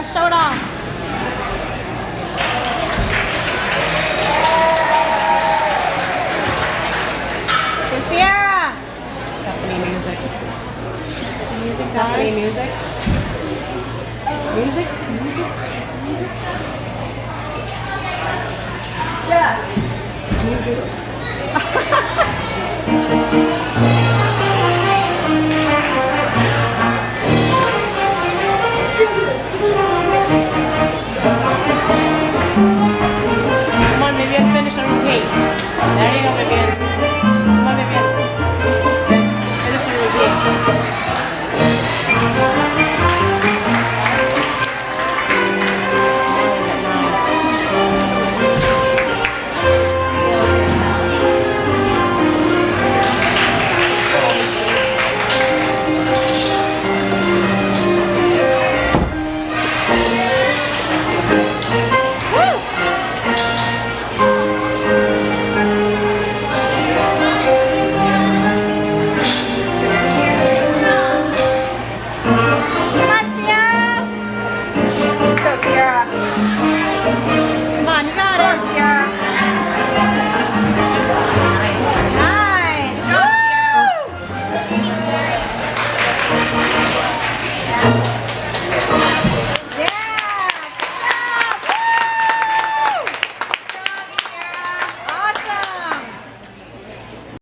show it off. Sierra. Stephanie music. Music, Stephanie darling. music. Music. Music. Music. Yeah. Come on, Vivian, finish the routine. There you go, Vivian. Come on, Vivian. Finish the routine. Come on, Sierra. Let's go, Sierra. Come on, you got it, Sierra.